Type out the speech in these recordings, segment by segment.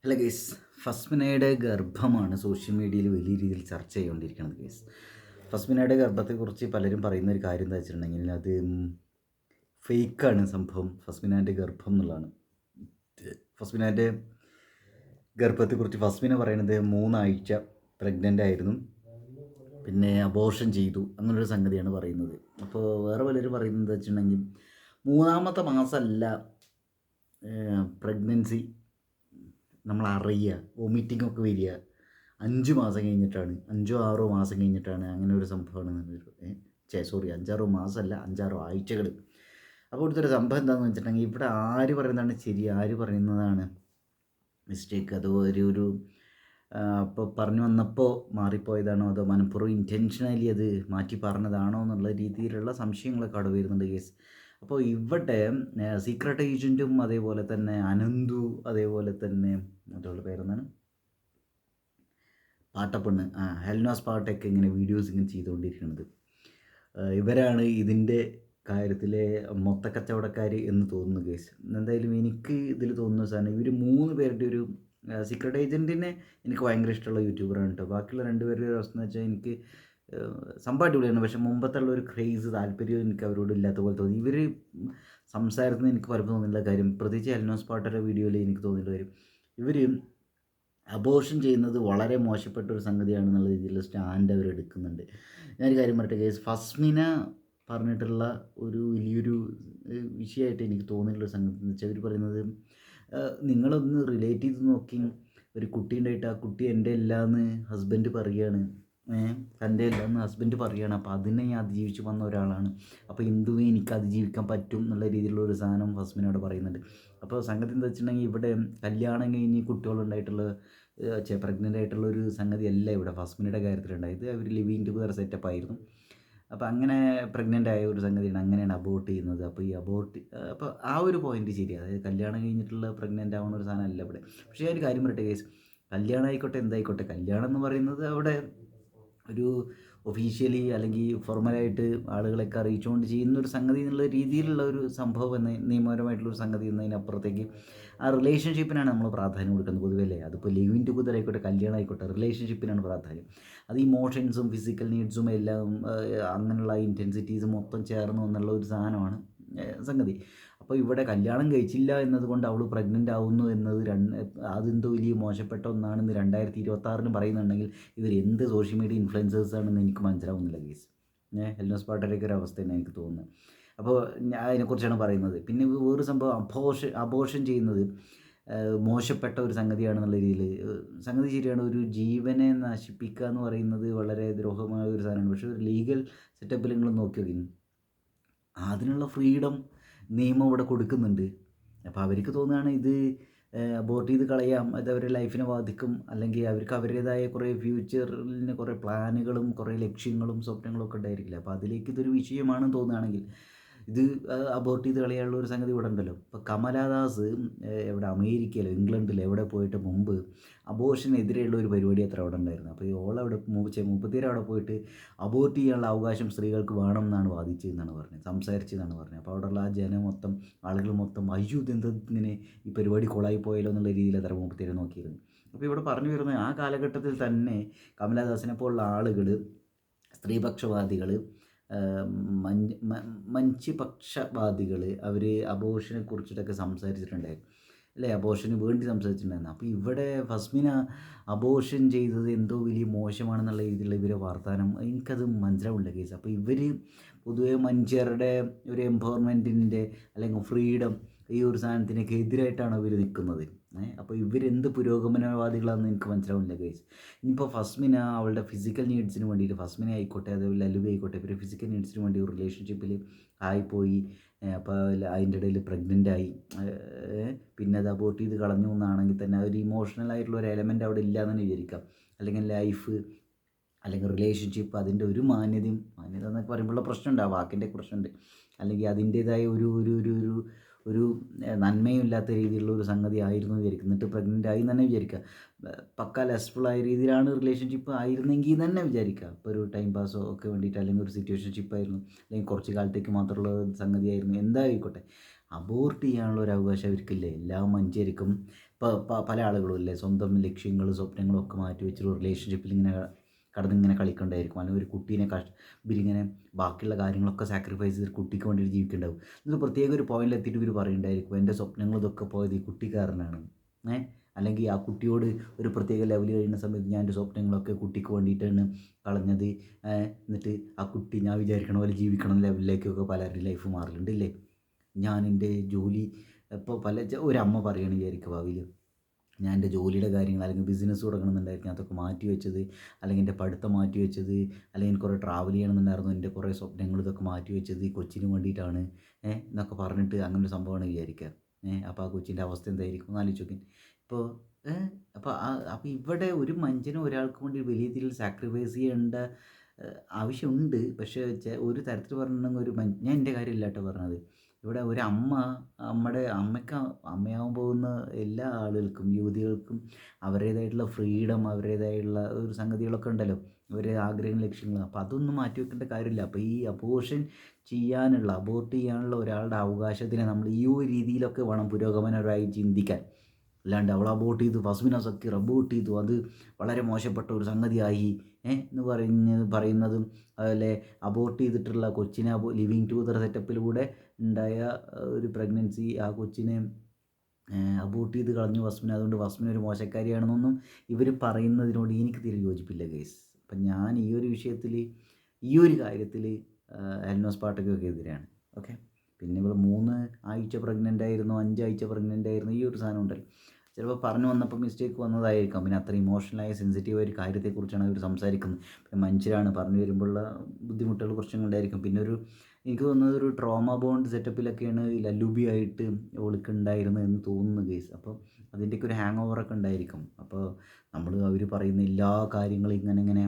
അല്ല guys, ഫസ്മിനയുടെ ഗർഭമാണ് social മീഡിയയിൽ വലിയ രീതിയിൽ ചർച്ച ചെയ്തുകൊണ്ടിരിക്കുന്നത് ഗേസ്. ഫസ്മിനയുടെ ഗർഭത്തെക്കുറിച്ച് പലരും പറയുന്ന ഒരു കാര്യം എന്താ വെച്ചിട്ടുണ്ടെങ്കിൽ അത് ഫേക്കാണ് സംഭവം. ഫസ്മിനാൻ്റെ ഗർഭം എന്നുള്ളതാണ്. ഫസ്മിനാൻ്റെ ഗർഭത്തെക്കുറിച്ച് ഫസ്മിന പറയുന്നത് 3 ആഴ്ച പ്രഗ്നൻ്റ് ആയിരുന്നു, പിന്നെ അബോർഷൻ ചെയ്തു, അങ്ങനൊരു സംഗതിയാണ് പറയുന്നത്. അപ്പോൾ വേറെ പലരും പറയുന്നത് എന്താ വെച്ചിട്ടുണ്ടെങ്കിൽ 3-ാമത്തെ മാസമല്ല പ്രഗ്നൻസി നമ്മൾ അറിയുക, വൊമിറ്റിംഗ് ഒക്കെ വരിക 5 മാസം കഴിഞ്ഞിട്ടാണ്, 5-6 മാസം കഴിഞ്ഞിട്ടാണ്. അങ്ങനെ ഒരു സംഭവമാണ്. 5-6 മാസമല്ല, 5-6 ആഴ്ചകൾ. അപ്പോൾ ഇവിടുത്തെ സംഭവം എന്താണെന്ന് വെച്ചിട്ടുണ്ടെങ്കിൽ ഇവിടെ ആര് പറയുന്നതാണ് ശരി, ആര് പറയുന്നതാണ് മിസ്റ്റേക്ക്, അത് ഒരു അപ്പോൾ പറഞ്ഞു വന്നപ്പോൾ മാറിപ്പോയതാണോ, അതോ മനഃപൂർവ്വം ഇൻറ്റൻഷനലി അത് മാറ്റി പറഞ്ഞതാണോ എന്നുള്ള രീതിയിലുള്ള സംശയങ്ങളൊക്കെ അവിടെ വരുന്നുണ്ട് കേസ്. അപ്പോൾ ഇവിടെ സീക്രട്ട് ഏജൻറ്റും അതേപോലെ തന്നെ അനന്തു, അതേപോലെ തന്നെ മറ്റുള്ള പേരെന്താണ്, പാട്ടപ്പെണ്ണ്, ഹെൽനാസ് പാട്ടൊക്കെ ഇങ്ങനെ വീഡിയോസ് ഇങ്ങനെ ചെയ്തുകൊണ്ടിരിക്കുന്നത്. ഇവരാണ് ഇതിൻ്റെ കാര്യത്തിലെ മൊത്തക്കച്ചവടക്കാർ എന്ന് തോന്നുന്നു കേസ്. എന്തായാലും എനിക്ക് ഇതിൽ തോന്നുന്ന സാധനം ഇവർ 3 പേരുടെ ഒരു സീക്രട്ട് ഏജൻറ്റിനെ എനിക്ക് ഭയങ്കര ഇഷ്ടമുള്ള യൂട്യൂബറാണ് കേട്ടോ. ബാക്കിയുള്ള 2 പേരുടെ ഒരു അവസ്ഥ എന്ന് വെച്ചാൽ എനിക്ക് സംഭവം അടിപൊളിയാണ്, പക്ഷേ മുമ്പത്തുള്ള ഒരു ക്രേസ് താല്പര്യം എനിക്ക് അവരോട് ഇല്ലാത്ത പോലെ തോന്നി. ഇവർ സംസാരത്തിന് എനിക്ക് പലപ്പോൾ തോന്നിയുള്ള കാര്യം, പ്രത്യേകിച്ച് ഹെൽനോസ് പാട്ടയുടെ വീഡിയോയിൽ എനിക്ക് തോന്നിയിട്ട് വരും, ഇവർ അബോർഷൻ ചെയ്യുന്നത് വളരെ മോശപ്പെട്ട ഒരു സംഗതിയാണെന്നുള്ള രീതിയിലുള്ള സ്റ്റാൻഡ് അവർ എടുക്കുന്നുണ്ട്. ഞാനൊരു കാര്യം പറയട്ടെ കേസ്, ഫസ്മിന പറഞ്ഞിട്ടുള്ള ഒരു വലിയൊരു വിഷയമായിട്ട് എനിക്ക് തോന്നിയിട്ടുള്ള സംഗതി എന്ന് വെച്ചാൽ, അവർ പറയുന്നത് നിങ്ങളൊന്ന് റിലേറ്റ് ചെയ്ത് നോക്കി, ഒരു കുട്ടി ഉണ്ടായിട്ട് ആ കുട്ടി എൻ്റെ അല്ല എന്ന് ഹസ്ബൻഡ് പറയുകയാണ്, തൻ്റെ അല്ല എന്ന് ഹസ്ബൻഡ് പറയുകയാണ്. അപ്പോൾ അതിനെ ഞാൻ അതിജീവിച്ച് വന്ന ഒരാളാണ്, അപ്പോൾ എന്തുവേ എനിക്ക് അതിജീവിക്കാൻ പറ്റും എന്നുള്ള രീതിയിലുള്ള ഒരു സാധനം ഫസ്മിനോട് പറയുന്നുണ്ട്. അപ്പോൾ സംഗതി എന്താ വെച്ചിട്ടുണ്ടെങ്കിൽ ഇവിടെ കല്യാണം കഴിഞ്ഞ് കുട്ടികളുണ്ടായിട്ടുള്ള പ്രഗ്നൻ്റ് ആയിട്ടുള്ള ഒരു സംഗതി അല്ല ഇവിടെ ഫസ്മിനയുടെ കാര്യത്തിലുണ്ടായത്. അവർ ലിവിങ് ടുഗദർ സെറ്റപ്പ് ആയിരുന്നു. അപ്പോൾ അങ്ങനെ പ്രഗ്നൻ്റ് ആയ ഒരു സംഗതിയാണ്, അങ്ങനെയാണ് അബോർട്ട് ചെയ്യുന്നത്. അപ്പോൾ ഈ അബോർട്ട്, അപ്പോൾ ആ ഒരു പോയിന്റ് ശരിയാണ്, അതായത് കല്യാണം കഴിഞ്ഞിട്ടുള്ള പ്രഗ്നൻ്റ് ആവുന്ന ഒരു സാധനം അല്ല ഇവിടെ. പക്ഷേ ഞാൻ ഒരു കാര്യം പറയട്ടെ കേസ്, കല്യാണം ആയിക്കോട്ടെ എന്തായിക്കോട്ടെ, കല്യാണം എന്ന് പറയുന്നത് അവിടെ ഒരു ഒഫീഷ്യലി അല്ലെങ്കിൽ ഫോർമലായിട്ട് ആളുകളെയൊക്കെ അറിയിച്ചുകൊണ്ട് ചെയ്യുന്നൊരു സംഗതി എന്നുള്ള രീതിയിലുള്ള ഒരു സംഭവം എന്ന നിയമപരമായിട്ടുള്ളൊരു സംഗതി എന്നതിനപ്പുറത്തേക്ക് ആ റിലേഷൻഷിപ്പിനാണ് നമ്മൾ പ്രാധാന്യം കൊടുക്കുന്നത് പൊതുവെ അല്ലേ. അതിപ്പോൾ ലിവിങ് ടുഗദർ ആയിക്കോട്ടെ, കല്യാണം ആയിക്കോട്ടെ, റിലേഷൻഷിപ്പിനാണ് പ്രാധാന്യം. അത് ഇമോഷൻസും ഫിസിക്കൽ നീഡ്സും എല്ലാം അങ്ങനെയുള്ള ഇൻറ്റൻസിറ്റീസും മൊത്തം ചേർന്ന് എന്നുള്ള ഒരു സാധനമാണ് സംഗതി. അപ്പോൾ ഇവിടെ കല്യാണം കഴിച്ചില്ല എന്നതുകൊണ്ട് അവൾ പ്രഗ്നൻ്റ് ആവുന്നു എന്നത് അതെന്തോ വലിയ മോശപ്പെട്ട ഒന്നാണെന്ന് 2026 പറയുന്നുണ്ടെങ്കിൽ ഇവർ എന്ത് സോഷ്യൽ മീഡിയ ഇൻഫ്ലുവൻസേഴ്സാണെന്ന് എനിക്ക് മനസ്സിലാവുന്നില്ല കേസ്. ഹെൽനോസ് പാട്ടരൊക്കെ ഒരു അവസ്ഥ തന്നെ എനിക്ക് തോന്നുന്നത്. അപ്പോൾ ഞാൻ അതിനെക്കുറിച്ചാണ് പറയുന്നത്. പിന്നെ വേറൊരു സംഭവം, അബോർഷൻ ചെയ്യുന്നത് മോശപ്പെട്ട ഒരു സംഗതിയാണെന്നുള്ള രീതിയിൽ സംഗതി ശരിയാണ്. ഒരു ജീവനെ നശിപ്പിക്കുക എന്ന് പറയുന്നത് വളരെ ദ്രോഹമായ ഒരു സാധനമാണ്. പക്ഷേ ഒരു ലീഗൽ സെറ്റപ്പിൽ നിങ്ങൾ നോക്കി നോക്കി, അതിനുള്ള ഫ്രീഡം നിയമം ഇവിടെ കൊടുക്കുന്നുണ്ട്. അപ്പോൾ അവർക്ക് തോന്നുകയാണ് ഇത് അബോർട്ട് ചെയ്ത് കളയാം, അത് അവരുടെ ലൈഫിനെ ബാധിക്കും, അല്ലെങ്കിൽ അവർക്ക് അവരുടേതായ കുറേ ഫ്യൂച്ചറിന് കുറേ പ്ലാനുകളും കുറേ ലക്ഷ്യങ്ങളും സ്വപ്നങ്ങളും ഒക്കെ ഉണ്ടായിരിക്കില്ല. അപ്പോൾ അതിലേക്ക് ഇതൊരു വിഷയമാണെന്ന് തോന്നുകയാണെങ്കിൽ ഇത് അബോർട്ട് ചെയ്ത് കളയാനുള്ള ഒരു സംഗതി ഇവിടെ ഉണ്ടല്ലോ. ഇപ്പോൾ കമലാദാസ് എവിടെ, അമേരിക്കയിലോ ഇംഗ്ലണ്ടിലോ എവിടെ പോയിട്ട് മുമ്പ് അബോർഷനെതിരെയുള്ള ഒരു പരിപാടി അത്ര അവിടെ ഉണ്ടായിരുന്നു. അപ്പോൾ ഈ ഓളവിടെ മുപ്പത്തിയേര് അവിടെ പോയിട്ട് അബോർട്ട് ചെയ്യാനുള്ള അവകാശം സ്ത്രീകൾക്ക് വേണം എന്നാണ് വാദിച്ചതെന്നാണ് പറഞ്ഞത്, സംസാരിച്ചതെന്നാണ് പറഞ്ഞത്. അപ്പോൾ അവിടെയുള്ള ആ ജനം മൊത്തം, ആളുകൾ മൊത്തം അയ്യോ ഇതെന്ത് ഇങ്ങനെ ഈ പരിപാടി കൊളായി പോയല്ലോ എന്നുള്ള രീതിയിൽ അത്ര മുപ്പത്തിയേര് നോക്കിയിരുന്നു. അപ്പോൾ ഇവിടെ പറഞ്ഞു വരുന്നത് ആ കാലഘട്ടത്തിൽ തന്നെ കമലാദാസിനെ പോലുള്ള ആളുകൾ, സ്ത്രീപക്ഷവാദികൾ, മഞ്ചിപക്ഷവാദികൾ, അവർ അബോർഷനെ കുറിച്ചിട്ടൊക്കെ സംസാരിച്ചിട്ടുണ്ടായിരുന്നു അല്ലേ, അബോർഷന് വേണ്ടി സംസാരിച്ചിട്ടുണ്ടായിരുന്നു. അപ്പോൾ ഇവിടെ ഫസ്മിന അബോർഷൻ ചെയ്തത് എന്തോ വലിയ മോശമാണെന്നുള്ള രീതിയിലുള്ള ഇവരെ വാർത്താനം എനിക്കത് മനസ്സിലാവില്ല കേസ്. അപ്പോൾ ഇവർ പൊതുവെ മനുഷ്യരുടെ ഒരു എംപവർമെൻറ്റിൻ്റെ അല്ലെങ്കിൽ ഫ്രീഡം ഈ ഒരു സാധനത്തിനൊക്കെ എതിരായിട്ടാണ് ഇവർ നിൽക്കുന്നത്. അപ്പോൾ ഇവരെന്ത് പുരോഗമനവാദികളാണെന്ന് എനിക്ക് മനസ്സിലാവില്ല കേസ്. ഇനിയിപ്പോൾ ഫസ്മിന അവളുടെ ഫിസിക്കൽ നീഡ്സിന് വേണ്ടിയിട്ട്, ഫസ്മിന ആയിക്കോട്ടെ അതേപോലെ ലലുവ ആയിക്കോട്ടെ, ഇവർ ഫിസിക്കൽ നീഡ്സിന് വേണ്ടി ഒരു റിലേഷൻഷിപ്പിൽ ആയിപ്പോയി, അപ്പോൾ അതിൻ്റെ ഇടയിൽ പ്രഗ്നൻ്റ് ആയി, പിന്നെ അത് അബോർട്ട് ചെയ്ത് കളഞ്ഞു എന്നാണെങ്കിൽ തന്നെ ഒരു ഇമോഷണൽ ആയിട്ടുള്ള ഒരു എലമെൻ്റ് അവിടെ ഇല്ല എന്ന് തന്നെ വിചാരിക്കാം. അല്ലെങ്കിൽ ലൈഫ് അല്ലെങ്കിൽ റിലേഷൻഷിപ്പ് അതിൻ്റെ ഒരു മാന്യത എന്നൊക്കെ പറയുമ്പോഴുള്ള പ്രശ്നമുണ്ട്, ആ വാക്കിൻ്റെ പ്രശ്നമുണ്ട്, അല്ലെങ്കിൽ അതിൻ്റേതായ ഒരു ഒരു ഒരു ഒരു ഒരു നന്മയും ഇല്ലാത്ത രീതിയിലുള്ള ഒരു സംഗതി ആയിരുന്നു വിചാരിക്കുക. എന്നിട്ട് പ്രഗ്നൻ്റ് ആയി തന്നെ വിചാരിക്കുക, പക്ക ലെസ്ഫുള്ളായ രീതിയിലാണ് റിലേഷൻഷിപ്പ് ആയിരുന്നെങ്കിൽ തന്നെ വിചാരിക്കുക. ഇപ്പോൾ ഒരു ടൈം പാസോ ഒക്കെ വേണ്ടിയിട്ട്, അല്ലെങ്കിൽ ഒരു സിറ്റുവേഷൻഷിപ്പ് ആയിരുന്നു, അല്ലെങ്കിൽ കുറച്ച് കാലത്തേക്ക് മാത്രമുള്ള സംഗതിയായിരുന്നു, എന്തായിക്കോട്ടെ. അബോർട്ട് ചെയ്യാനുള്ള ഒരു അവകാശം അവർക്കില്ലേ? എല്ലാ മനുഷ്യർക്കും ഇപ്പോൾ പല ആളുകളും ഇല്ലേ സ്വന്തം ലക്ഷ്യങ്ങളും സ്വപ്നങ്ങളും ഒക്കെ മാറ്റി വെച്ചൊരു റിലേഷൻഷിപ്പിൽ ഇങ്ങനെ കടന്നിങ്ങനെ കളിക്കണ്ടായിരിക്കും. അല്ലെങ്കിൽ ഒരു കുട്ടീനെ ഇവരിങ്ങനെ ബാക്കിയുള്ള കാര്യങ്ങളൊക്കെ സാക്രിഫൈസ് ചെയ്ത് കുട്ടിക്ക് വേണ്ടിയിട്ട് ജീവിക്കുന്നുണ്ടാവും. ഇത് പ്രത്യേക ഒരു പോയിന്റിലെത്തിയിട്ട് ഇവർ പറയുന്നുണ്ടായിരിക്കും എൻ്റെ സ്വപ്നങ്ങൾ ഇതൊക്കെ പോയത് ഈ കുട്ടി കാരണമാണ്. അല്ലെങ്കിൽ ആ കുട്ടിയോട് ഒരു പ്രത്യേക ലെവൽ കഴിയുന്ന സമയത്ത് ഞാൻ എൻ്റെ സ്വപ്നങ്ങളൊക്കെ കുട്ടിക്ക് വേണ്ടിയിട്ടാണ് കളഞ്ഞത്. എന്നിട്ട് ആ കുട്ടി ഞാൻ വിചാരിക്കണ പോലെ ജീവിക്കണം ലെവലിലേക്കൊക്കെ പലരുടെ ലൈഫ് മാറലുണ്ട് ഇല്ലേ? ഞാൻ എൻ്റെ ജോലി ഇപ്പോൾ ഒരമ്മ പറയുകയാണ് വിചാരിക്കുക ഭാവിയിൽ ഞാൻ എൻ്റെ ജോലിയുടെ കാര്യങ്ങൾ അല്ലെങ്കിൽ ബിസിനസ് തുടങ്ങണമെന്നുണ്ടായിരിക്കും അതൊക്കെ മാറ്റി വെച്ചത്, അല്ലെങ്കിൽ എൻ്റെ പഠിത്തം മാറ്റി വെച്ചത്, അല്ലെങ്കിൽ എനിക്ക് കുറേ ട്രാവൽ ചെയ്യണമെന്നുണ്ടായിരുന്നു എൻ്റെ കുറേ സ്വപ്നങ്ങൾ ഇതൊക്കെ മാറ്റി വെച്ചത് ഈ കൊച്ചിന് വേണ്ടിയിട്ടാണ് എന്നൊക്കെ പറഞ്ഞിട്ട് അങ്ങനെ ഒരു സംഭവമാണ് വിചാരിക്കുക. അപ്പോൾ ആ കൊച്ചിൻ്റെ അവസ്ഥ എന്തായിരിക്കും എന്ന് ആലോചിച്ച് നോക്കി. ഇപ്പോൾ അപ്പോൾ ഇവിടെ ഒരു മനുഷ്യന് ഒരാൾക്ക് വേണ്ടി വലിയ രീതിയിൽ സാക്രിഫൈസ് ചെയ്യേണ്ട ആവശ്യമുണ്ട്. പക്ഷേ ഒരു തരത്തിൽ പറഞ്ഞിട്ടുണ്ടെങ്കിൽ ഞാൻ എൻ്റെ കാര്യമില്ല കേട്ടോ പറഞ്ഞത്. ഇവിടെ ഒരു അമ്മയാവാൻ പോകുന്ന എല്ലാ ആളുകൾക്കും യുവതികൾക്കും അവരുടേതായിട്ടുള്ള ഫ്രീഡം അവരുടേതായിട്ടുള്ള ഒരു സംഗതികളൊക്കെ ഉണ്ടല്ലോ, അവരുടെ ആഗ്രഹങ്ങളും ലക്ഷ്യങ്ങളും. അപ്പോൾ അതൊന്നും മാറ്റി വെക്കേണ്ട കാര്യമില്ല. അപ്പോൾ ഈ അബോർട്ട് ചെയ്യാനുള്ള ഒരാളുടെ അവകാശത്തിനെ നമ്മൾ ഈ ഒരു രീതിയിലൊക്കെ വേണം പുരോഗമനപരമായി ചിന്തിക്കാൻ. അല്ലാണ്ട് അവൾ അബോർട്ട് ചെയ്തു, ഫസ്മിന സക്കീർ അബോർട്ട് ചെയ്തു, അത് വളരെ മോശപ്പെട്ട ഒരു സംഗതിയായി എന്ന് പറയുന്നതും അതുപോലെ അബോർട്ട് ചെയ്തിട്ടുള്ള കൊച്ചിനെ ലിവിങ് ടുഗദർ സെറ്റപ്പിലൂടെ ഉണ്ടായ ഒരു പ്രഗ്നൻസി ആ കൊച്ചിനെ അബോർട്ട് ചെയ്ത് കളഞ്ഞു ഫസ്മിന, അതുകൊണ്ട് ഫസ്മിന ഒരു മോശക്കാരിയാണെന്നൊന്നും ഇവർ പറയുന്നതിനോട് എനിക്ക് തീരെ യോജിപ്പില്ല ഗൈസ്. അപ്പം ഞാൻ ഈ ഒരു വിഷയത്തിൽ ഈ ഒരു കാര്യത്തിൽ എൽനോസ് പാട്ടയ്ക്കൊക്കെ എതിരാണ്. ഓക്കെ, പിന്നെ ഇവൾ 3 ആഴ്ച പ്രഗ്നൻ്റ് ആയിരുന്നു, 5 ആഴ്ച പ്രഗ്നൻ്റ് ആയിരുന്നു, ഈ ഒരു സാധനം ഉണ്ടല്ലോ. ചിലപ്പോൾ പറഞ്ഞു വന്നപ്പോൾ മിസ്റ്റേക്ക് വന്നതായിരിക്കാം. പിന്നെ അത്ര ഇമോഷണലായ സെൻസിറ്റീവായ ഒരു കാര്യത്തെക്കുറിച്ചാണ് അവർ സംസാരിക്കുന്നത്. പിന്നെ മനുഷ്യരാണ് പറഞ്ഞു വരുമ്പോഴുള്ള ബുദ്ധിമുട്ടുകൾ കുറച്ചും ഉണ്ടായിരിക്കും. പിന്നെ എനിക്ക് തോന്നുന്നത് ഒരു ട്രോമ ബോണ്ട് സെറ്റപ്പിലൊക്കെയാണ് ലല്ലുബിയായിട്ട് ഓൾക്ക് ഉണ്ടായിരുന്നത് എന്ന് തോന്നുന്നു കേസ്. അപ്പോൾ അതിൻ്റെയൊക്കെ ഒരു ഹാങ് ഓവറൊക്കെ ഉണ്ടായിരിക്കും. അപ്പോൾ അവർ പറയുന്ന എല്ലാ കാര്യങ്ങളും ഇങ്ങനെ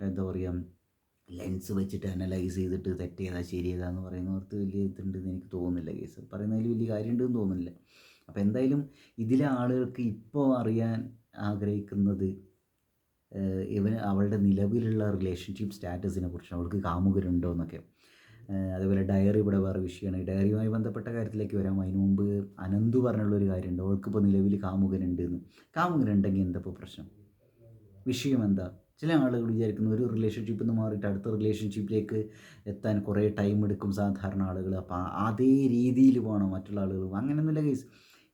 എന്താ പറയുക ലെൻസ് വെച്ചിട്ട് അനലൈസ് ചെയ്തിട്ട് തെറ്റ് ചെയ്താൽ ശരി ഏതാന്ന് പറയുന്നവർക്ക് വലിയ ഇതുണ്ടെന്ന് എനിക്ക് തോന്നുന്നില്ല കേസ്. പറയുന്നതിൽ വലിയ കാര്യമുണ്ടെന്ന് തോന്നുന്നില്ല. അപ്പോൾ എന്തായാലും ഇതിലെ ആളുകൾക്ക് ഇപ്പോൾ അറിയാൻ ആഗ്രഹിക്കുന്നത് അവളുടെ നിലവിലുള്ള റിലേഷൻഷിപ്പ് സ്റ്റാറ്റസിനെ കുറിച്ചാണ്. അവൾക്ക് കാമുകരുണ്ടോ എന്നൊക്കെ. അതേപോലെ ഡയറി ഇവിടെ വേറെ വിഷയമാണ്. ഈ ഡയറിയുമായി ബന്ധപ്പെട്ട കാര്യത്തിലേക്ക് വരാം. അതിന് മുമ്പ് അനന്തു പറഞ്ഞുള്ളൊരു കാര്യമുണ്ട്, അവൾക്കിപ്പോൾ നിലവിൽ കാമുകനുണ്ട് എന്ന്. കാമുകനുണ്ടെങ്കിൽ എന്താ ഇപ്പോൾ പ്രശ്നം? വിഷയം എന്താ? ചില ആളുകൾ വിചാരിക്കുന്നു ഒരു റിലേഷൻഷിപ്പിൽ നിന്ന് മാറിയിട്ട് അടുത്ത റിലേഷൻഷിപ്പിലേക്ക് എത്താൻ കുറേ ടൈം എടുക്കും സാധാരണ ആളുകൾ. അപ്പോൾ അതേ രീതിയിൽ പോകണം മറ്റുള്ള ആളുകൾ. അങ്ങനെയൊന്നുമില്ല കേസ്.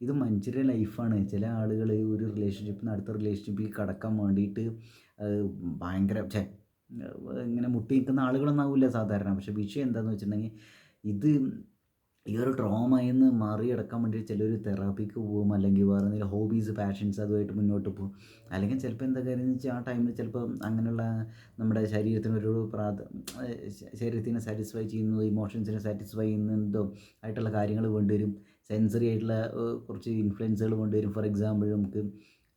ഇത് മനുഷ്യരുടെ ലൈഫാണ്. ചില ആളുകൾ ഒരു റിലേഷൻഷിപ്പിൽ നിന്ന് അടുത്ത റിലേഷൻഷിപ്പിൽ കടക്കാൻ വേണ്ടിയിട്ട് ഭയങ്കര ഇങ്ങനെ മുട്ടി നിൽക്കുന്ന ആളുകളൊന്നും ആവില്ല സാധാരണ. പക്ഷേ വിഷയം എന്താണെന്ന് വെച്ചിട്ടുണ്ടെങ്കിൽ ഇത് ഈ ഒരു ട്രോമയിൽ നിന്ന് മറികടക്കാൻ വേണ്ടി ചിലർ തെറാപ്പിക്ക് പോകും, അല്ലെങ്കിൽ വേറെ എന്തെങ്കിലും ഹോബീസ് പാഷൻസ് അതുമായിട്ട് മുന്നോട്ട് പോകും. അല്ലെങ്കിൽ ചിലപ്പോൾ എന്താ കാര്യം എന്ന് വെച്ചാൽ ആ ടൈമിൽ ചിലപ്പോൾ അങ്ങനെയുള്ള നമ്മുടെ ശരീരത്തിനൊരു ശരീരത്തിനെ സാറ്റിസ്ഫൈ ചെയ്യുന്നതോ ഇമോഷൻസിനെ സാറ്റിസ്ഫൈ ചെയ്യുന്നതോ ആയിട്ടുള്ള കാര്യങ്ങൾ വേണ്ടിവരും. സെൻസറി ആയിട്ടുള്ള കുറച്ച് ഇൻഫ്ലുവൻസുകൾ കൊണ്ടുവരും. ഫോർ എക്സാമ്പിൾ നമുക്ക്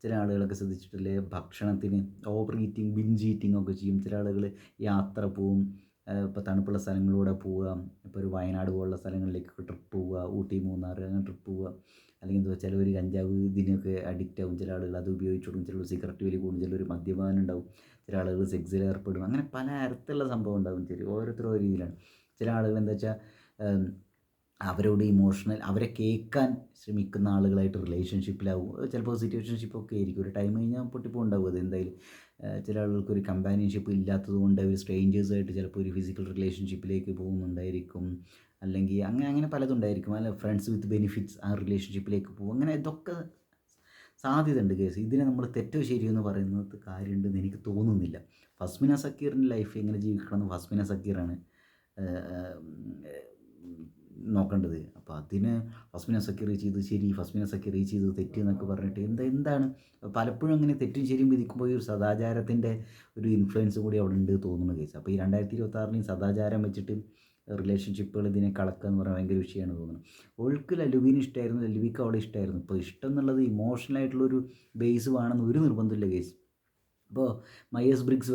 ചില ആളുകളൊക്കെ ശ്രദ്ധിച്ചിട്ടില്ലേ, ഭക്ഷണത്തിന് ഓവർ ഈറ്റിംഗ് ബിഞ്ച് ഈറ്റിംഗ് ഒക്കെ ചെയ്യും. ചില ആളുകൾ യാത്ര പോവും, ഇപ്പോൾ തണുപ്പുള്ള സ്ഥലങ്ങളിലൂടെ പോവുക, ഇപ്പോൾ ഒരു വയനാട് പോലുള്ള സ്ഥലങ്ങളിലേക്ക് ട്രിപ്പ് പോവുക, ഊട്ടി മൂന്നാർ അങ്ങനെ ട്രിപ്പ് പോവുക. അല്ലെങ്കിൽ എന്താ ചിലവർ കഞ്ചാവ് ഇതിനൊക്കെ അഡിക്റ്റ് ആവും, ചില ആളുകൾ അത് ഉപയോഗിച്ചു കൊടുക്കും, ചിലർ സിഗരറ്റ് വലി കൂടും, ചിലർ മദ്യപാനം ഉണ്ടാവും, ചില ആളുകൾ സെക്സിൽ ഏർപ്പെടും. അങ്ങനെ പല തരത്തിലുള്ള സംഭവം ഉണ്ടാകും. ഓരോരുത്തരോ രീതിയിലാണ്. ചില ആളുകൾ എന്താ വെച്ചാൽ അവരോട് അവരെ കേൾക്കാൻ ശ്രമിക്കുന്ന ആളുകളായിട്ട് റിലേഷൻഷിപ്പിലാവും. ചിലപ്പോൾ സിറ്റുവേഷൻഷിപ്പൊക്കെ ആയിരിക്കും. ഒരു ടൈം കഴിഞ്ഞാൽ പൊട്ടിപ്പോണ്ടാവും അത് എന്തായാലും. ചില ആളുകൾക്ക് ഒരു കമ്പാനിയൻഷിപ്പ് ഇല്ലാത്തത് കൊണ്ട് അവർ സ്ട്രേഞ്ചേഴ്സായിട്ട് ചിലപ്പോൾ ഒരു ഫിസിക്കൽ റിലേഷൻഷിപ്പിലേക്ക് പോകുന്നുണ്ടായിരിക്കും. അല്ലെങ്കിൽ അങ്ങനെ പലതുണ്ടായിരിക്കും. അല്ല ഫ്രണ്ട്സ് വിത്ത് ബെനിഫിറ്റ്സ് ആ റിലേഷൻഷിപ്പിലേക്ക് പോകും. അങ്ങനെ ഇതൊക്കെ സാധ്യത ഉണ്ട് കേസ്. ഇതിനെ നമ്മൾ തെറ്റോ ശരിയോ എന്ന് പറയുന്നത് കാര്യമുണ്ടെന്ന് എനിക്ക് തോന്നുന്നില്ല. ഫസ്മിന സക്കീറിൻ്റെ ലൈഫ് എങ്ങനെ ജീവിക്കണമെന്ന് ഫസ്മിന സക്കീറാണ് നോക്കേണ്ടത്. അപ്പോൾ അതിന് ഫസ്മിന സക്കീർ ചെയ്ത് ശരി, ഫസ്മിന സക്കീർ ചെയ്ത് തെറ്റ് എന്നൊക്കെ പറഞ്ഞിട്ട് എന്താണ് പലപ്പോഴും അങ്ങനെ തെറ്റും ശരിയും വിധിക്കുമ്പോൾ ഒരു സദാചാരത്തിൻ്റെ ഒരു ഇൻഫ്ലുവൻസ് കൂടി അവിടെ ഉണ്ട് തോന്നുന്നു കേസ്. അപ്പോൾ ഈ 2026 സദാചാരം വെച്ചിട്ട് റിലേഷൻഷിപ്പുകൾ ഇതിനെ കളക്കുക എന്ന് പറയാൻ ഭയങ്കര വിഷയമാണ് തോന്നുന്നത്. അവൾക്ക് ലല്ലുവിനെ ഇഷ്ടമായിരുന്നു, ലല്ലുവിക്ക് അവളെ ഇഷ്ടമായിരുന്നു. ഇപ്പോൾ ഇഷ്ടം എന്നുള്ളത് ഇമോഷണലായിട്ടുള്ളൊരു ബേസ് വേണമെന്ന് ഒരു നിർബന്ധമില്ല കേസ്. ഇപ്പോൾ മയേഴ്സ് ബ്രിഗ്സ്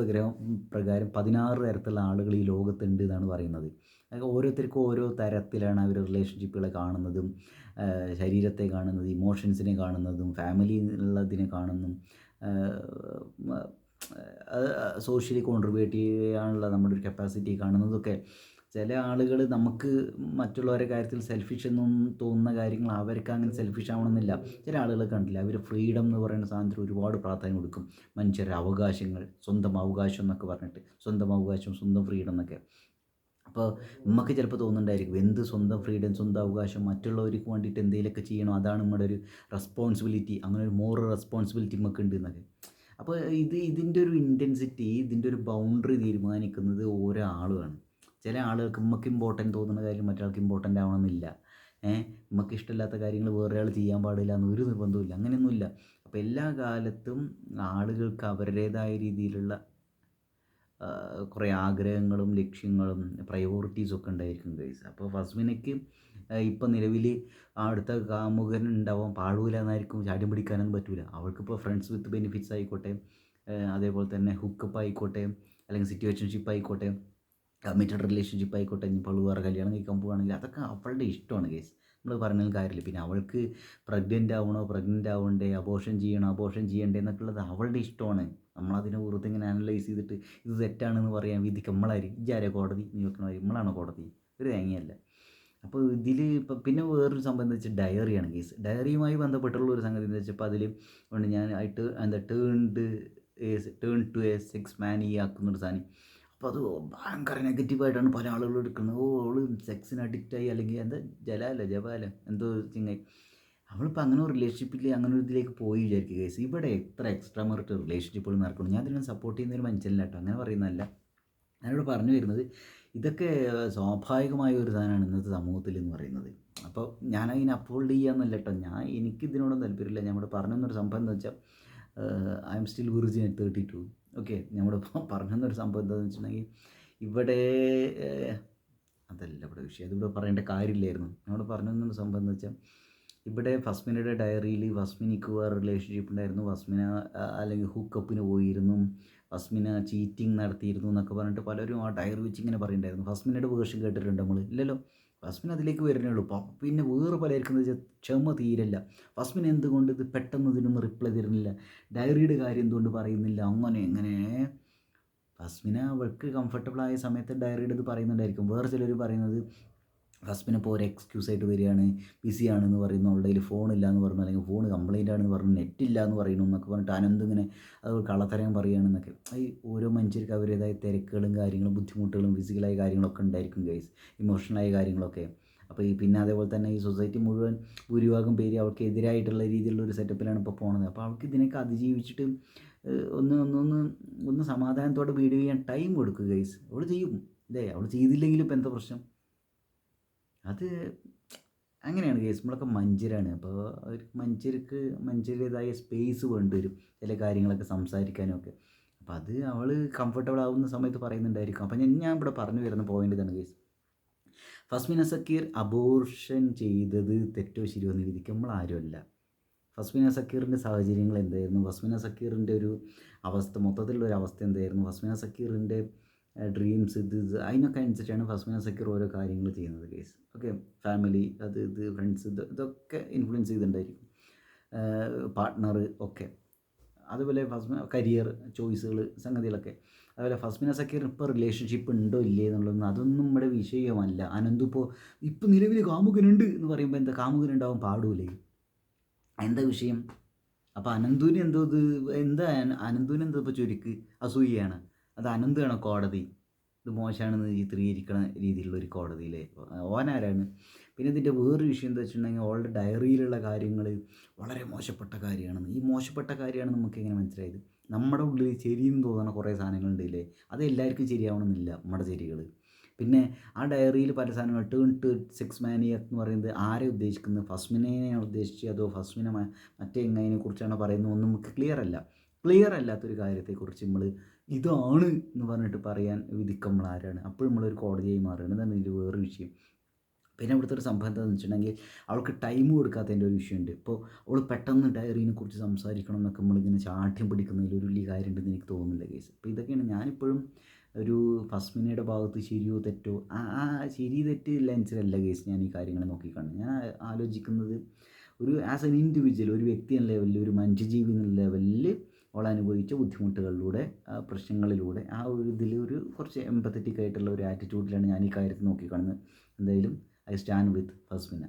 പ്രകാരം 16 തരത്തിലുള്ള ആളുകൾ ഈ ലോകത്തുണ്ട് എന്നാണ് പറയുന്നത്. ഓരോരുത്തർക്കും ഓരോ തരത്തിലാണ് അവർ റിലേഷൻഷിപ്പുകളെ കാണുന്നതും, ശരീരത്തെ കാണുന്നത്, ഇമോഷൻസിനെ കാണുന്നതും, ഫാമിലി ഉള്ളതിനെ കാണുന്നതും, സോഷ്യലി കോൺട്രിബ്യൂട്ട് ചെയ്യാനുള്ള നമ്മുടെ ഒരു കപ്പാസിറ്റി കാണുന്നതൊക്കെ ചില ആളുകൾ നമുക്ക് മറ്റുള്ളവരുടെ കാര്യത്തിൽ സെൽഫിഷ് എന്നും തോന്നുന്ന കാര്യങ്ങൾ അവർക്ക് അങ്ങനെ സെൽഫിഷ് ആവണമെന്നില്ല. ചില ആളുകളെ കണ്ടില്ല, അവർ ഫ്രീഡം എന്ന് പറയുന്ന സാധനത്തിന് ഒരുപാട് പ്രാധാന്യം കൊടുക്കും. മനുഷ്യരുടെ അവകാശങ്ങൾ, സ്വന്തം അവകാശം എന്നൊക്കെ പറഞ്ഞിട്ട്, സ്വന്തം അവകാശം, സ്വന്തം ഫ്രീഡം എന്നൊക്കെ. അപ്പോൾ നമുക്ക് ചിലപ്പോൾ തോന്നുന്നുണ്ടായിരിക്കും, എന്ത് സ്വന്തം ഫ്രീഡം, സ്വന്തം അവകാശം, മറ്റുള്ളവർക്ക് വേണ്ടിയിട്ട് എന്തെങ്കിലുമൊക്കെ ചെയ്യണം, അതാണ് നമ്മുടെ ഒരു റെസ്പോൺസിബിലിറ്റി, അങ്ങനെ ഒരു മോറൽ റെസ്പോൺസിബിലിറ്റി നമുക്ക് ഉണ്ട് എന്നൊക്കെ. അപ്പോൾ ഇതിൻ്റെ ഒരു ഇൻറ്റൻസിറ്റി, ഇതിൻ്റെ ഒരു ബൗണ്ടറി തീരുമാനിക്കുന്നത് ഓരോ ആളുമാണ്. ചില ആളുകൾക്ക് നമുക്ക് ഇമ്പോർട്ടൻ്റ് തോന്നുന്ന കാര്യം മറ്റൊരാൾക്ക് ഇമ്പോർട്ടൻ്റ് ആവണമെന്നില്ല. നമുക്ക് ഇഷ്ടമില്ലാത്ത കാര്യങ്ങൾ വേറെ ആൾ ചെയ്യാൻ പാടില്ല എന്നൊരു നിർബന്ധമില്ല, അങ്ങനെയൊന്നുമില്ല. അപ്പോൾ എല്ലാ കാലത്തും ആളുകൾക്ക് അവരുടേതായ രീതിയിലുള്ള കുറേ ആഗ്രഹങ്ങളും ലക്ഷ്യങ്ങളും പ്രയോറിറ്റീസും ഒക്കെ ഉണ്ടായിരിക്കും ഗൈസ്. അപ്പോൾ ഫസ്മിനയ്ക്ക് ഇപ്പം നിലവിൽ അടുത്ത കാമുകൻ ഉണ്ടാവാൻ പാടില്ല എന്നായിരിക്കും, ചാടി പിടിക്കാനൊന്നും പറ്റില്ല. അവൾക്കിപ്പോൾ ഫ്രണ്ട്സ് വിത്ത് ബെനിഫിറ്റ്സ് ആയിക്കോട്ടെ, അതേപോലെ തന്നെ ഹുക്കപ്പ് ആയിക്കോട്ടെ, അല്ലെങ്കിൽ സിറ്റുവേഷൻഷിപ്പ് ആയിക്കോട്ടെ, കമ്മിറ്റഡ് റിലേഷൻഷിപ്പ് ആയിക്കോട്ടെ, ഇനിയിപ്പോൾ അവൾ വേറെ കല്യാണം കഴിക്കാൻ പോവുകയാണെങ്കിൽ അതൊക്കെ അവളുടെ ഇഷ്ടമാണ് ഗൈസ്, നമ്മൾ പറഞ്ഞാലും കാര്യമില്ല. പിന്നെ അവൾക്ക് പ്രഗ്നൻ്റ് ആവണോ പ്രഗ്നൻ്റ് ആവണ്ടേ, അബോർഷൻ ചെയ്യണോ അബോർഷൻ ചെയ്യണ്ടേ എന്നൊക്കെ ഉള്ളത് അവളുടെ ഇഷ്ടമാണ്. നമ്മളതിനെ വെറുതെ ഇങ്ങനെ അനലൈസ് ചെയ്തിട്ട് ഇത് തെറ്റാണെന്ന് പറയാൻ വിധിക്ക് നമ്മളായിരിക്കും, ഇജാരെ കോടതി, നീ വെക്കണ നമ്മളാണോ കോടതി, ഒരു തേങ്ങയല്ല. അപ്പോൾ ഇതിൽ ഇപ്പം പിന്നെ വേറൊരു സംഭവം എന്താ വെച്ചാൽ ഡയറിയാണ് കേസ്. ഡയറിയുമായി ബന്ധപ്പെട്ടുള്ള ഒരു സംഗതി എന്താ വെച്ചാൽ, ഇപ്പോൾ അതിൽ ഉണ്ട് ഞാൻ ആയിട്ട് ടേൺ ടു എ സെക്സ് മാനി ആക്കുന്നൊരു സാധനം. അപ്പോൾ അത് ഭയങ്കര നെഗറ്റീവായിട്ടാണ് പല ആളുകളും എടുക്കുന്നത്. അവള് സെക്സിന് അഡിക്റ്റായി, അല്ലെങ്കിൽ എന്താ ജപാല എന്തോ ചിങ്ങായി, അവളിപ്പോൾ അങ്ങനെ ഒരു റിലേഷൻഷിപ്പിൽ അങ്ങനെ ഒരു ഇതിലേക്ക് പോയി വിചാരിക്കുക കേസ്. ഇവിടെ എത്ര എക്സ്ട്രാ മെറിറ്റ് റിലേഷൻഷിപ്പുകൾ നടക്കണം, ഞാൻ അതിനെ സപ്പോർട്ട് ചെയ്യുന്ന ഒരു മനുഷ്യനല്ല കേട്ടോ, അങ്ങനെ പറയുന്നതല്ല. ഞാനിവിടെ പറഞ്ഞു വരുന്നത് ഇതൊക്കെ സ്വാഭാവികമായ ഒരു സാധനമാണ് ഇന്നത്തെ സമൂഹത്തിൽ എന്ന് പറയുന്നത്. അപ്പോൾ ഞാനതിനെ അപ്ഹോൾഡ് ചെയ്യാമെന്നല്ല കേട്ടോ, എനിക്ക് ഇതിനോടൊന്നും താല്പര്യമില്ല. ഞാൻ ഇവിടെ പറഞ്ഞൊരു സംഭവം എന്താ വെച്ചാൽ, I am still virgin at 32. Okay, നമ്മളിപ്പോൾ പറഞ്ഞൊരു സംഭവം എന്താണെന്ന് വെച്ചിട്ടുണ്ടെങ്കിൽ, ഇവിടെ അതല്ല ഇവിടെ വിഷയം, അതിവിടെ പറയേണ്ട കാര്യമില്ലായിരുന്നു. നമ്മൾ പറഞ്ഞൊരു സംഭവം എന്താ വെച്ചാൽ, ഇവിടെ ഫസ്മിനയുടെ ഡയറിയിൽ ഫസ്മിനിക്ക് വേറെ റിലേഷൻഷിപ്പ് ഉണ്ടായിരുന്നു, ഫസ്മിന അല്ലെങ്കിൽ ഹുക്കപ്പിന് പോയിരുന്നു, ഫസ്മിന ചീറ്റിംഗ് നടത്തിയിരുന്നു എന്നൊക്കെ പറഞ്ഞിട്ട് പലരും ആ ഡയറി വെച്ച് ഇങ്ങനെ പറയുന്നുണ്ടായിരുന്നു. ഫസ്മിനയുടെ വേർഷൻ കേട്ടിട്ടുണ്ട് നമ്മൾ, ഇല്ലല്ലോ. ഫസ്മിൻ അതിലേക്ക് വരുന്നുള്ളൂ. പിന്നെ വേറെ പലർക്കും വെച്ചാൽ ക്ഷമ തീരില്ല. ഫസ്മിൻ എന്തുകൊണ്ട് ഇത് പെട്ടെന്ന് ഇതിനൊന്നും റിപ്ലൈ തരുന്നില്ല, ഡയറിയുടെ കാര്യം എന്തുകൊണ്ട് പറയുന്നില്ല, അങ്ങനെ എങ്ങനെ. ഫസ്മിന അവൾക്ക് കംഫർട്ടബിളായ സമയത്ത് ഡയറിയുടെ ഇത് പറയുന്നുണ്ടായിരിക്കും. വേറെ ചിലർ പറയുന്നത് ഫസ്മിന ഇപ്പോൾ ഒരു എക്സ്ക്യൂസായിട്ട് വരികയാണ്, ബിസിയാണെന്ന് പറയുന്നു, അവളുടെ കയ്യിൽ ഫോണില്ല എന്ന് പറഞ്ഞു, അല്ലെങ്കിൽ ഫോൺ കംപ്ലൈൻ്റ് ആണെന്ന് പറഞ്ഞു, നെറ്റില്ല എന്ന് പറയുന്നു എന്നൊക്കെ പറഞ്ഞിട്ട് അനന്ത് ഇങ്ങനെ അത് കള്ളത്തരം പറയുകയാണെന്നൊക്കെ. ഈ ഓരോ മനുഷ്യർക്ക് അവരുടേതായ തിരക്കുകളും കാര്യങ്ങളും ബുദ്ധിമുട്ടുകളും ഫിസിക്കലായ കാര്യങ്ങളൊക്കെ ഉണ്ടായിരിക്കും ഗൈസ്, ഇമോഷണലായ കാര്യങ്ങളൊക്കെ. അപ്പോൾ പിന്നെ അതേപോലെ തന്നെ ഈ സൊസൈറ്റി മുഴുവൻ ഭൂരിഭാഗം പേര് അവൾക്ക് എതിരായിട്ടുള്ള രീതിയിലുള്ള ഒരു സെറ്റപ്പിലാണ് ഇപ്പോൾ പോണത്. അപ്പോൾ അവൾക്ക് ഇതിനൊക്കെ അതിജീവിച്ചിട്ട് ഒന്ന് സമാധാനത്തോടെ വീഡിയോ ചെയ്യാൻ ടൈം കൊടുക്കുക ഗൈസ്. അവൾ ചെയ്യും, അവൾ ചെയ്തില്ലെങ്കിലും ഇപ്പം എന്താ പ്രശ്നം, അത് അങ്ങനെയാണ് കേസ്. നമ്മളൊക്കെ മനുഷ്യരാണ്. അപ്പോൾ മനുഷ്യർക്ക് മനുഷ്യരുടേതായ സ്പേസ് വേണ്ടി വരും ചില കാര്യങ്ങളൊക്കെ സംസാരിക്കാനും ഒക്കെ. അപ്പോൾ അത് അവൾ കംഫർട്ടബിൾ ആവുന്ന സമയത്ത് പറയുന്നുണ്ടായിരിക്കും. അപ്പോൾ ഞാൻ ഇവിടെ പറഞ്ഞു വരുന്ന പോയിൻ്റ് ഇതാണ് കേസ്. ഫസ്മിന സക്കീർ അബോർഷൻ ചെയ്തത് തെറ്റോ ശരിയോ എന്ന് വിധിക്കും നമ്മൾ ആരുമല്ല. ഫസ്മിന സക്കീറിൻ്റെ സാഹചര്യങ്ങൾ എന്തായിരുന്നു, ഫസ്മിന സക്കീറിൻ്റെ ഒരു അവസ്ഥ, മൊത്തത്തിലുള്ളൊരു അവസ്ഥ എന്തായിരുന്നു, ഫസ്മിന സക്കീറിൻ്റെ ഡ്രീംസ് ഇത് അതിനൊക്കെ അനുസരിച്ചാണ് ഫസ്മിന സക്കീർ ഓരോ കാര്യങ്ങൾ ചെയ്യുന്നത് കേസ്. ഓക്കെ, ഫാമിലി ഇത് ഫ്രണ്ട്സ് ഇതൊക്കെ ഇൻഫ്ലുവൻസ് ചെയ്തിട്ടുണ്ടായിരിക്കും, പാർട്ട്ണർ ഒക്കെ. അതുപോലെ കരിയർ ചോയ്സുകൾ സംഗതികളൊക്കെ. അതുപോലെ ഫസ്മിന സക്കീർ ഇപ്പോൾ റിലേഷൻഷിപ്പ് ഉണ്ടോ ഇല്ലേ എന്നുള്ളതൊന്നും അതൊന്നും നമ്മുടെ വിഷയമല്ല. അനന്തു ഇപ്പോൾ നിലവിൽ കാമുകനുണ്ട് എന്ന് പറയുമ്പോൾ എന്താ, കാമുകനുണ്ടാവാൻ പാടൂലേ, എന്താ വിഷയം? അപ്പോൾ അനന്തുവിന് എന്തോ അനന്തുവിന് എന്തോ ഇപ്പോൾ ചുരുക്ക് അസൂയയാണ്. അത് അനന്താണ് കോടതി, ഇത് മോശമാണെന്ന് ചിത്രീകരിക്കുന്ന രീതിയിലുള്ളൊരു കോടതിയിലെ ഓനാരാണ്. പിന്നെ ഇതിൻ്റെ വേറൊരു വിഷയം എന്താ വെച്ചിട്ടുണ്ടെങ്കിൽ, അവളുടെ ഡയറിയിലുള്ള കാര്യങ്ങൾ വളരെ മോശപ്പെട്ട കാര്യമാണെന്ന്. ഈ മോശപ്പെട്ട കാര്യമാണ് നമുക്ക് എങ്ങനെ മനസ്സിലായത്, നമ്മുടെ ഉള്ളിൽ ശരിയെന്ന് തോന്നുന്ന കുറേ സാധനങ്ങളുണ്ടല്ലേ, അത് എല്ലാവർക്കും ശരിയാവണമെന്നില്ല നമ്മുടെ ശരികൾ. പിന്നെ ആ ഡയറിയിൽ പല സാധനങ്ങൾ ടേൺ ടു സെക്സ് മാനിയാക്ക് എന്ന് പറയുന്നത് ആരെ ഉദ്ദേശിക്കുന്നത്, ഫസ്മിനെയാണ് ഉദ്ദേശിച്ചത് അതോ ഫസ്മിനെ മറ്റേ എങ്ങതിനെ കുറിച്ചാണ് പറയുന്നത്, ഒന്നും നമുക്ക് ക്ലിയർ അല്ലാത്തൊരു കാര്യത്തെക്കുറിച്ച് നമ്മൾ ഇതാണ് എന്ന് പറഞ്ഞിട്ട് പറയാൻ വിധിക്കും നമ്മൾ ആരാണ്, അപ്പോൾ നമ്മളൊരു കോടതിയായി മാറുകയാണ്. എന്നാണ് ഇതിൽ വേറൊരു വിഷയം. പിന്നെ ഇവിടുത്തെ ഒരു സംഭവം എന്താണെന്ന് വെച്ചിട്ടുണ്ടെങ്കിൽ, അവൾക്ക് ടൈം കൊടുക്കാത്തതിൻ്റെ ഒരു വിഷയമുണ്ട്. ഇപ്പോൾ അവൾ പെട്ടെന്ന് ഡയറീനെ കുറിച്ച് സംസാരിക്കണം എന്നൊക്കെ നമ്മളിങ്ങനെ ചാഠ്യം പിടിക്കുന്നതിൽ ഒരു വലിയ കാര്യമുണ്ടെന്ന് എനിക്ക് തോന്നുന്നില്ല കേസ്. അപ്പോൾ ഇതൊക്കെയാണ് ഞാനിപ്പോഴും ഒരു ഫസ്മിനയുടെ ഭാഗത്ത് ശരിയോ തെറ്റോ ആ ശരി തെറ്റ് ലെൻസിലല്ല കേസ് ഞാൻ ഈ കാര്യങ്ങളെ നോക്കിക്കാണുന്നത്. ഞാൻ ആലോചിക്കുന്നത് ഒരു ആസ് എൻ ഇൻഡിവിജ്വൽ, ഒരു വ്യക്തി എന്ന ലെവലിൽ, ഒരു മനുഷ്യജീവി എന്ന ലെവലിൽ അവൾ അനുഭവിച്ച ബുദ്ധിമുട്ടുകളിലൂടെ പ്രശ്നങ്ങളിലൂടെ ആ ഒരു ഇതിൽ ഒരു കുറച്ച് എമ്പത്തറ്റിക് ആയിട്ടുള്ള ഒരു ആറ്റിറ്റ്യൂഡിലാണ് ഞാൻ ഈ കാര്യത്തിൽ നോക്കിക്കാണുന്നത്. എന്തായാലും ഐ സ്റ്റാൻഡ് വിത്ത് ഫസ്മിന.